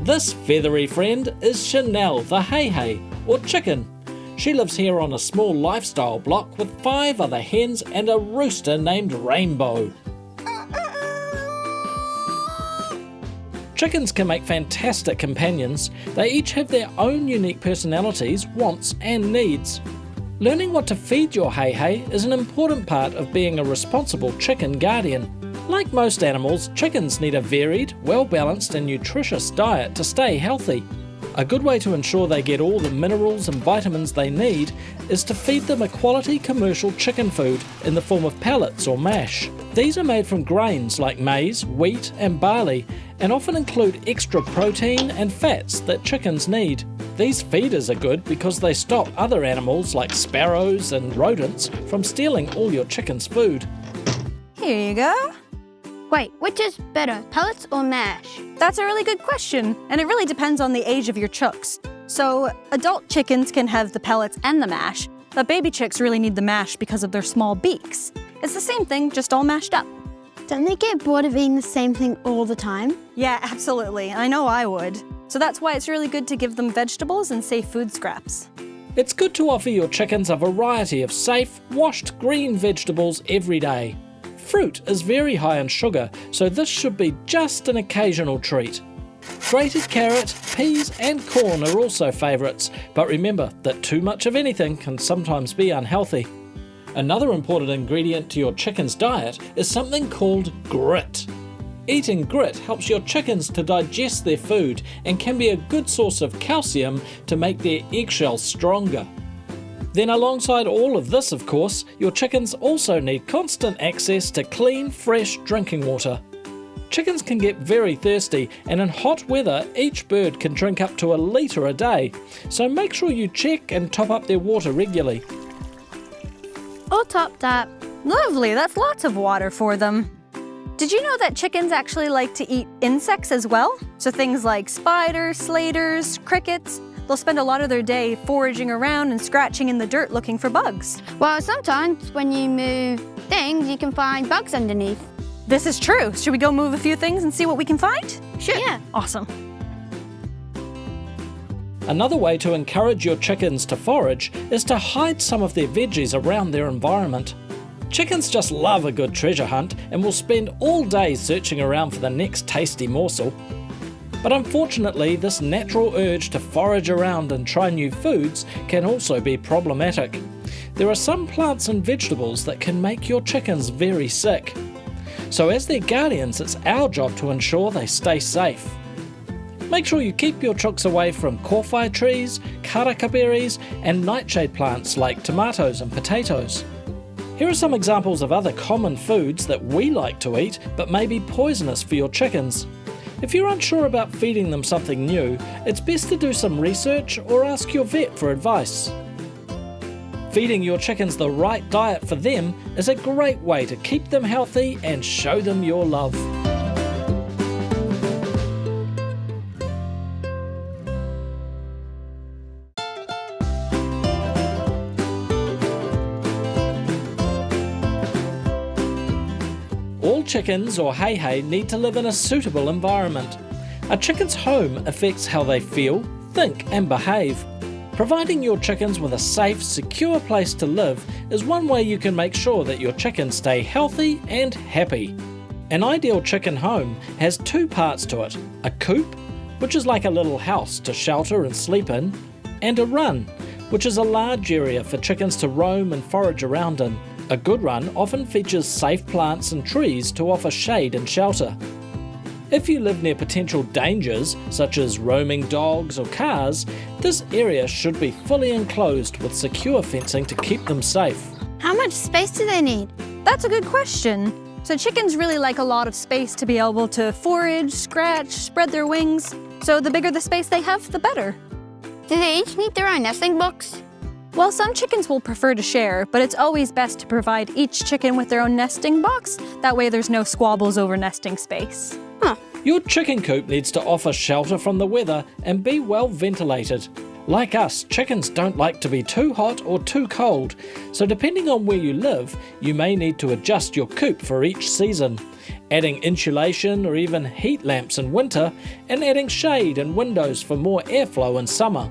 This feathery friend is Chanel the Hey, or chicken. She lives here on a small lifestyle block with 5 other hens and a rooster named Rainbow. Chickens can make fantastic companions. They each have their own unique personalities, wants and needs. Learning what to feed your Hey is an important part of being a responsible chicken guardian. Like most animals, chickens need a varied, well-balanced and nutritious diet to stay healthy. A good way to ensure they get all the minerals and vitamins they need is to feed them a quality commercial chicken food in the form of pellets or mash. These are made from grains like maize, wheat and barley, and often include extra protein and fats that chickens need. These feeders are good because they stop other animals like sparrows and rodents from stealing all your chicken's food. Here you go. Wait, which is better, pellets or mash? That's a really good question, and it really depends on the age of your chooks. So, adult chickens can have the pellets and the mash, but baby chicks really need the mash because of their small beaks. It's the same thing, just all mashed up. Don't they get bored of eating the same thing all the time? Yeah, absolutely. I know I would. So that's why it's really good to give them vegetables and safe food scraps. It's good to offer your chickens a variety of safe, washed green vegetables every day. Fruit is very high in sugar, so this should be just an occasional treat. Grated carrot, peas and corn are also favourites, but remember that too much of anything can sometimes be unhealthy. Another important ingredient to your chicken's diet is something called grit. Eating grit helps your chickens to digest their food and can be a good source of calcium to make their eggshells stronger. Then alongside all of this, of course, your chickens also need constant access to clean, fresh drinking water. Chickens can get very thirsty, and in hot weather each bird can drink up to 1 litre a day, so make sure you check and top up their water regularly. All topped up. Lovely, that's lots of water for them. Did you know that chickens actually like to eat insects as well? So things like spiders, slaters, crickets. They'll spend a lot of their day foraging around and scratching in the dirt looking for bugs. Well, sometimes when you move things, you can find bugs underneath. This is true. Should we go move a few things and see what we can find? Sure. Yeah. Awesome. Another way to encourage your chickens to forage is to hide some of their veggies around their environment. Chickens just love a good treasure hunt and will spend all day searching around for the next tasty morsel. But unfortunately, this natural urge to forage around and try new foods can also be problematic. There are some plants and vegetables that can make your chickens very sick. So as their guardians, it's our job to ensure they stay safe. Make sure you keep your chooks away from kowhai trees, karaka berries and nightshade plants like tomatoes and potatoes. Here are some examples of other common foods that we like to eat but may be poisonous for your chickens. If you're unsure about feeding them something new, it's best to do some research or ask your vet for advice. Feeding your chickens the right diet for them is a great way to keep them healthy and show them your love. All chickens or hey need to live in a suitable environment. A chicken's home affects how they feel, think and behave. Providing your chickens with a safe, secure place to live is one way you can make sure that your chickens stay healthy and happy. An ideal chicken home has 2 parts to it: a coop, which is like a little house to shelter and sleep in, and a run, which is a large area for chickens to roam and forage around in. A good run often features safe plants and trees to offer shade and shelter. If you live near potential dangers, such as roaming dogs or cars, this area should be fully enclosed with secure fencing to keep them safe. How much space do they need? That's a good question. So chickens really like a lot of space to be able to forage, scratch, spread their wings. So the bigger the space they have, the better. Do they each need their own nesting box? Well, some chickens will prefer to share, but it's always best to provide each chicken with their own nesting box. That way there's no squabbles over nesting space. Huh. Your chicken coop needs to offer shelter from the weather and be well ventilated. Like us, chickens don't like to be too hot or too cold, so depending on where you live, you may need to adjust your coop for each season, adding insulation or even heat lamps in winter, and adding shade and windows for more airflow in summer.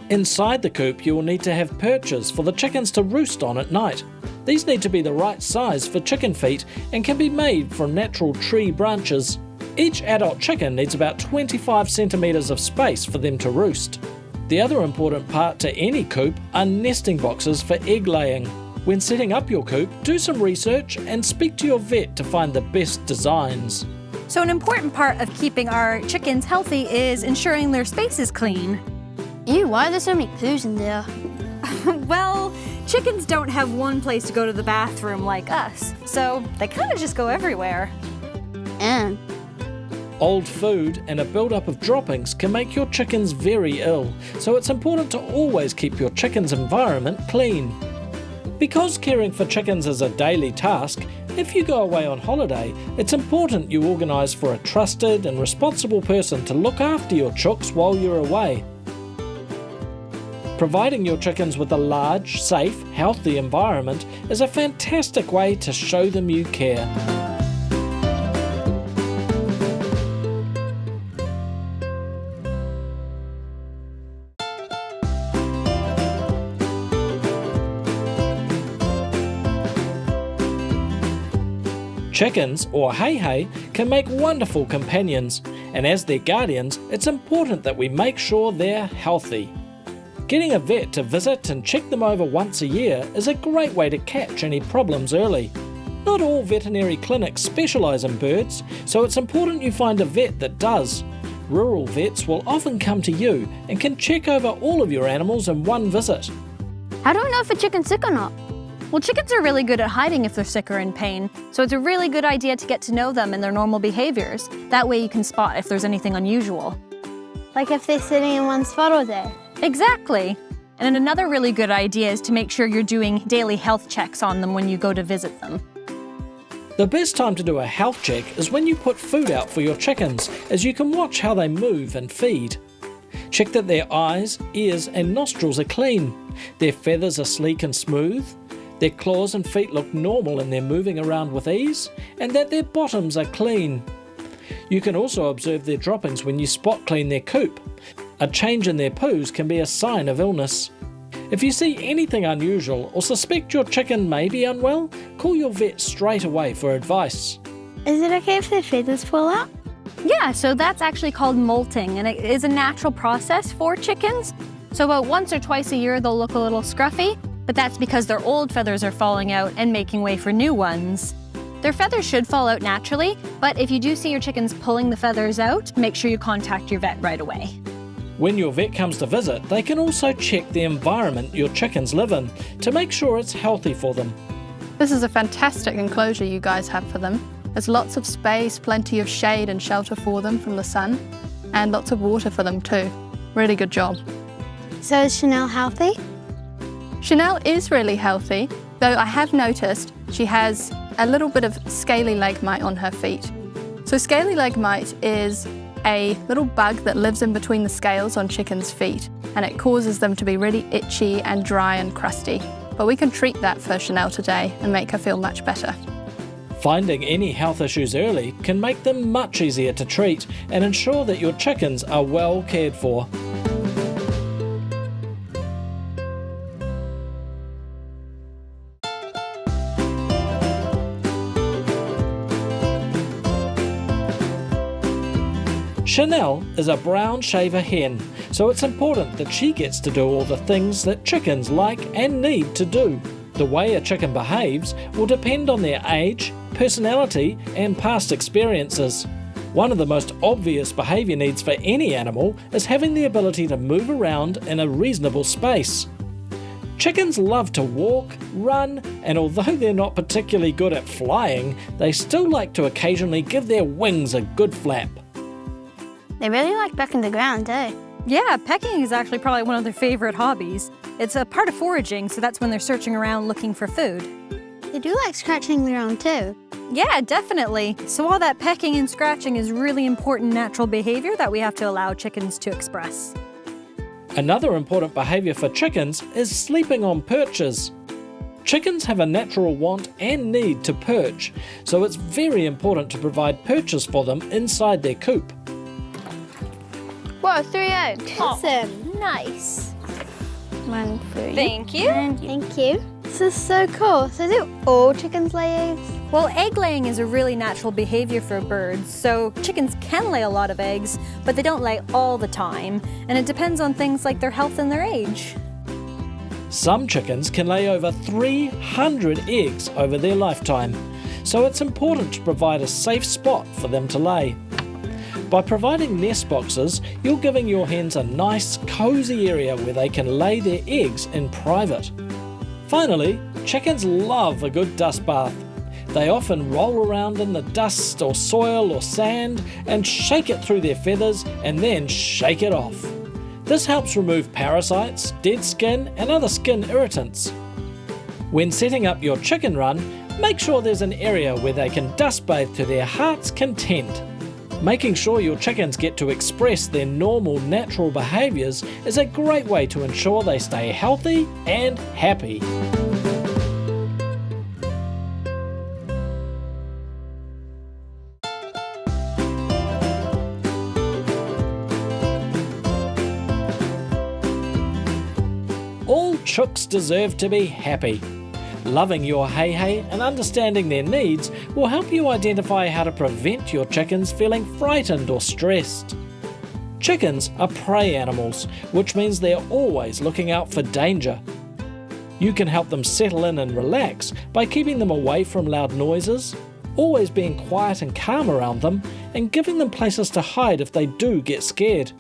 Inside the coop, you will need to have perches for the chickens to roost on at night. These need to be the right size for chicken feet and can be made from natural tree branches. Each adult chicken needs about 25 centimetres of space for them to roost. The other important part to any coop are nesting boxes for egg laying. When setting up your coop, do some research and speak to your vet to find the best designs. So an important part of keeping our chickens healthy is ensuring their space is clean. Ew, why are there so many poos in there? Well, chickens don't have one place to go to the bathroom like us, so they kind of just go everywhere. And Old food and a build-up of droppings can make your chickens very ill, so it's important to always keep your chicken's environment clean. Because caring for chickens is a daily task, if you go away on holiday, it's important you organise for a trusted and responsible person to look after your chooks while you're away. Providing your chickens with a large, safe, healthy environment is a fantastic way to show them you care. Chickens, or hei, can make wonderful companions, and as their guardians, it's important that we make sure they're healthy. Getting a vet to visit and check them over once a year is a great way to catch any problems early. Not all veterinary clinics specialise in birds, so it's important you find a vet that does. Rural vets will often come to you and can check over all of your animals in one visit. how do I know if a chicken's sick or not? Well, chickens are really good at hiding if they're sick or in pain, so it's a really good idea to get to know them and their normal behaviors. That way you can spot if there's anything unusual. Like if they're sitting in one spot all day. Exactly. And another really good idea is to make sure you're doing daily health checks on them when you go to visit them. The best time to do a health check is when you put food out for your chickens, as you can watch how they move and feed. Check that their eyes, ears and nostrils are clean, their feathers are sleek and smooth, their claws and feet look normal and they're moving around with ease, and that their bottoms are clean. You can also observe their droppings when you spot clean their coop. A change in their poos can be a sign of illness. If you see anything unusual or suspect your chicken may be unwell, call your vet straight away for advice. Is it okay if their feathers fall out? Yeah, so that's actually called molting, and it is a natural process for chickens. So about once or twice a year they'll look a little scruffy, but that's because their old feathers are falling out and making way for new ones. Their feathers should fall out naturally, but if you do see your chickens pulling the feathers out, make sure you contact your vet right away. When your vet comes to visit, they can also check the environment your chickens live in to make sure it's healthy for them. This is a fantastic enclosure you guys have for them. There's lots of space, plenty of shade and shelter for them from the sun, and lots of water for them too. Really good job. So is Chanel healthy? Chanel is really healthy, though I have noticed she has a little bit of scaly leg mite on her feet. So scaly leg mite is a little bug that lives in between the scales on chickens' feet, and it causes them to be really itchy and dry and crusty. But we can treat that for Chanel today and make her feel much better. Finding any health issues early can make them much easier to treat and ensure that your chickens are well cared for. Chanel is a brown shaver hen, so it's important that she gets to do all the things that chickens like and need to do. The way a chicken behaves will depend on their age, personality, and past experiences. One of the most obvious behaviour needs for any animal is having the ability to move around in a reasonable space. Chickens love to walk, run, and although they're not particularly good at flying, they still like to occasionally give their wings a good flap. They really like pecking the ground, eh? Yeah, pecking is actually probably one of their favorite hobbies. It's a part of foraging, so that's when they're searching around looking for food. They do like scratching the ground too. Yeah, definitely. So all that pecking and scratching is really important natural behavior that we have to allow chickens to express. Another important behaviour for chickens is sleeping on perches. Chickens have a natural want and need to perch, so it's very important to provide perches for them inside their coop. Whoa, 3 eggs. Awesome. Nice. 1, 3. Thank you. Thank you. This is so cool. So do all chickens lay eggs? Well, egg laying is a really natural behavior for birds, so chickens can lay a lot of eggs, but they don't lay all the time, and it depends on things like their health and their age. Some chickens can lay over 300 eggs over their lifetime, so it's important to provide a safe spot for them to lay. By providing nest boxes, you're giving your hens a nice, cosy area where they can lay their eggs in private. Finally, chickens love a good dust bath. They often roll around in the dust or soil or sand and shake it through their feathers and then shake it off. This helps remove parasites, dead skin and other skin irritants. When setting up your chicken run, make sure there's an area where they can dust bathe to their heart's content. Making sure your chickens get to express their normal, natural behaviours is a great way to ensure they stay healthy and happy. All chooks deserve to be happy. Loving your hey and understanding their needs will help you identify how to prevent your chickens feeling frightened or stressed. Chickens are prey animals, which means they're always looking out for danger. You can help them settle in and relax by keeping them away from loud noises, always being quiet and calm around them, and giving them places to hide if they do get scared.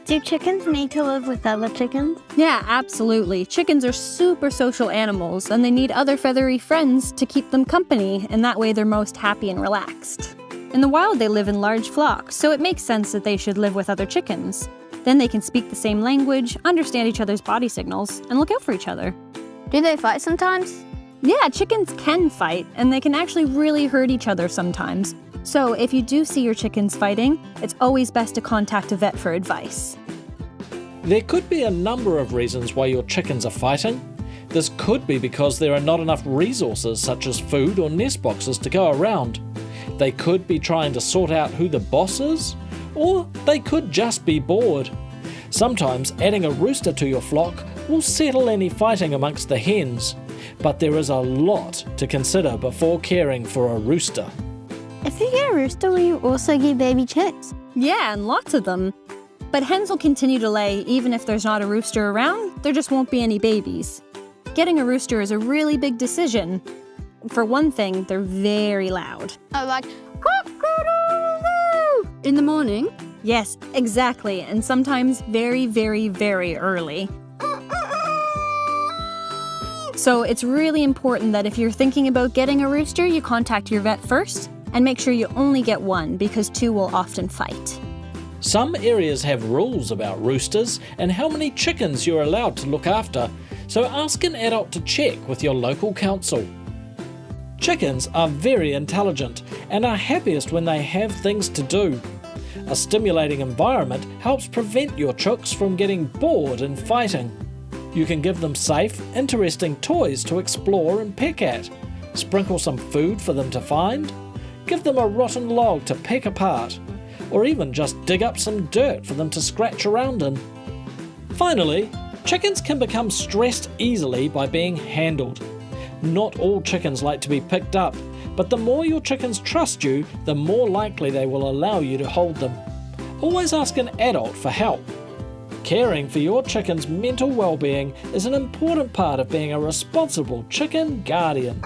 Do chickens need to live with other chickens? Yeah, absolutely. Chickens are super social animals, and they need other feathery friends to keep them company, and that way they're most happy and relaxed. In the wild, they live in large flocks, so it makes sense that they should live with other chickens. Then they can speak the same language, understand each other's body signals, and look out for each other. Do they fight sometimes? Yeah, chickens can fight, and they can actually really hurt each other sometimes. So if you do see your chickens fighting, it's always best to contact a vet for advice. There could be a number of reasons why your chickens are fighting. This could be because there are not enough resources such as food or nest boxes to go around. They could be trying to sort out who the boss is, or they could just be bored. Sometimes adding a rooster to your flock will settle any fighting amongst the hens, but there is a lot to consider before caring for a rooster. If you get a rooster, will you also get baby chicks? Yeah, and lots of them. But hens will continue to lay even if there's not a rooster around, there just won't be any babies. Getting a rooster is a really big decision. For one thing, they're very loud. Oh, like, cock-a-doodle-doo in the morning? Yes, exactly, and sometimes very, very, very early. So it's really important that if you're thinking about getting a rooster, you contact your vet first and make sure you only get one because two will often fight. Some areas have rules about roosters and how many chickens you're allowed to look after, so ask an adult to check with your local council. Chickens are very intelligent and are happiest when they have things to do. A stimulating environment helps prevent your chooks from getting bored and fighting. You can give them safe, interesting toys to explore and peck at, sprinkle some food for them to find, give them a rotten log to pick apart, or even just dig up some dirt for them to scratch around in. Finally, chickens can become stressed easily by being handled. Not all chickens like to be picked up, but the more your chickens trust you, the more likely they will allow you to hold them. Always ask an adult for help. Caring for your chicken's mental well-being is an important part of being a responsible chicken guardian.